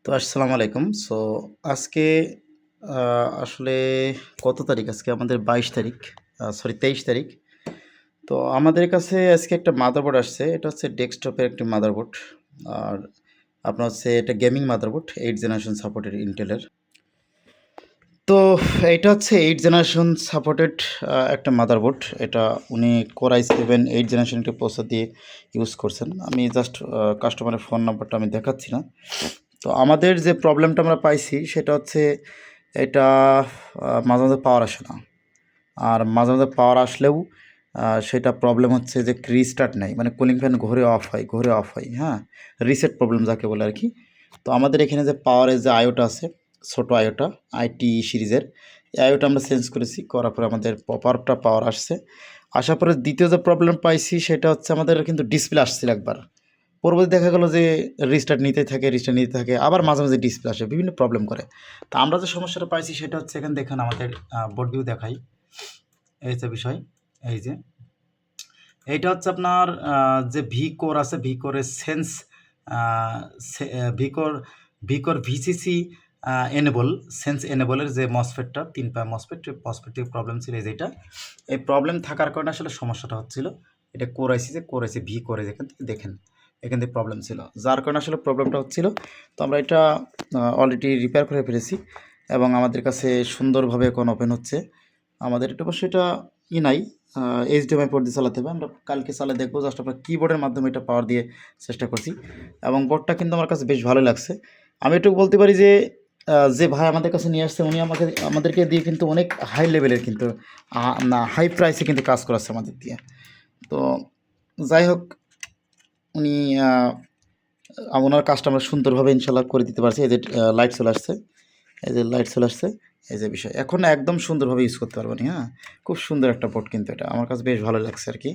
তো আসসালামু আলাইকুম। আজকে আসলে কত তারিখ? আজকে আমাদের ২২ তারিখ, সরি ২৩ তারিখ। তো আমাদের কাছে আজকে একটা মাদারবোর্ড আসছে। এটা হচ্ছে ডেস্কটপের একটি মাদারবোর্ড। আর আপনার হচ্ছে এটা গেমিং মাদারবোর্ড 8 জেনারেশন সাপোর্টেড ইন্টেলের। তো এইটা হচ্ছে 8 জেনারেশন সাপোর্টেড একটা মাদারবোর্ড। এটা উনি Core i7 8 জেনারেশন একটা প্রসেসর দিয়ে ইউজ করছেন। আমি জাস্ট কাস্টমারের ফোন নাম্বারটা আমি দেখাচ্ছি না। তো আমাদের যে প্রবলেমটা আমরা পাইছি সেটা হচ্ছে এটা মাঝে, মাঝে পাওয়ার আসে না। আর মাঝে, মাঝে পাওয়ার আসলেও সেটা প্রবলেম হচ্ছে যে রিস্টার্ট নেয়। মানে কুলিং ফ্যান ঘুরে অফ হয়, ঘুরে অফ হয়, হ্যাঁ? রিসেট প্রবলেম যাকে বলে আরকি। তো আমাদের এখানে যে পাওয়ারের যে আইওটা আছে, ছোট আইওটা আইটি সিরিজের, এই আইওটা আমরা চেঞ্জ করেছি। করার পরে আমাদের প্রপারটা পাওয়ার আসছে। আসার পরে দ্বিতীয় যে প্রবলেম পাইছি সেটা হচ্ছে আমাদের কিন্তু ডিসপ্লে আসছিল একবার। পরবর্তী দেখা গেল যে রিস্টার্ট নিতে থাকে, আবার মাঝে, মাঝে ডিসপ্লে আসে, বিভিন্ন প্রবলেম করে। তো আমরা যে সমস্যাটা পাইছি সেটা হচ্ছে এখানে দেখেন আমাদের বোর্ড ভিউ দেখাই। এই যে বিষয়, এই যে এইটা হচ্ছে আপনার যে ভিকোর আছে, ভিকোরের সেন্স ভিকোর ভিকোর ভিসিসি এনেবল সেন্স এনেবলের যে মসফেটটা ৩ পায়া মসফেট থেকে প্রবলেম ছিল এই যেটা। এই প্রবলেম থাকার কারণে আসলে সমস্যাটা হচ্ছিল। এটা কোর আইসি ভি কোর যেখান থেকে দেখেন, এখান থেকে প্রবলেম ছিল। যার কারণে আসলে প্রবলেমটা হচ্ছিল। তো আমরা এটা অলরেডি রিপেয়ার করে ফেলেছি এবং আমাদের কাছে সুন্দরভাবে এখন ওপেন হচ্ছে। আমাদের এটা অবশ্য এটা নাই, এইচডিএমআই পোর্ট দিয়ে চালাতে হবে। আমরা কালকে চালিয়ে দেখবো। জাস্ট আমরা কিবোর্ডের মাধ্যমে এটা পাওয়ার দিয়ে চেষ্টা করছি এবং বোর্ডটা কিন্তু আমার কাছে বেশ ভালো লাগছে। আমি এটুকু বলতে পারি যে যে ভাই আমাদের কাছে নিয়ে আসছে উনি আমাদেরকে দিয়ে কিন্তু অনেক হাই লেভেলের কিন্তু না হাই প্রাইসে কিন্তু কাজ করাচ্ছে আমাদের দিয়ে। তো যাই হোক, উনি ওনার কাজটা আমরা সুন্দরভাবে ইনশাল্লাহ করে দিতে পারছি। এই যে লাইট চলে আসছে, এই যে লাইট চলে আসছে, এই যে বিষয় এখন একদম সুন্দরভাবে ইউজ করতে পারবেন। হ্যাঁ, খুব সুন্দর একটা বোর্ড কিন্তু এটা আমার কাছে বেশ ভালো লাগছে আর কি।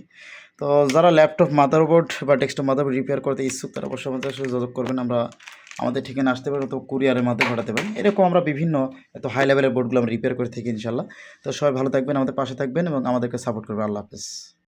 তো যারা ল্যাপটপ মাদারবোর্ড বা ডেস্কটপ মাদারবোর্ড রিপেয়ার করতে ইচ্ছুক তারা অবশ্যই আমাদের সাথে যোগাযোগ করবেন। আমাদের ঠিকানা আসতে পারেন, তো কুরিয়ারের মাধ্যমে পাঠাতে পারেন। এরকম আমরা বিভিন্ন এত হাই লেভেলের বোর্ডগুলো আমরা রিপেয়ার করে থাকি ইনশাল্লাহ। তো সবাই ভালো থাকবেন, আমাদের পাশে থাকবেন এবং আমাদেরকে সাপোর্ট করবেন। আল্লাহ হাফেজ।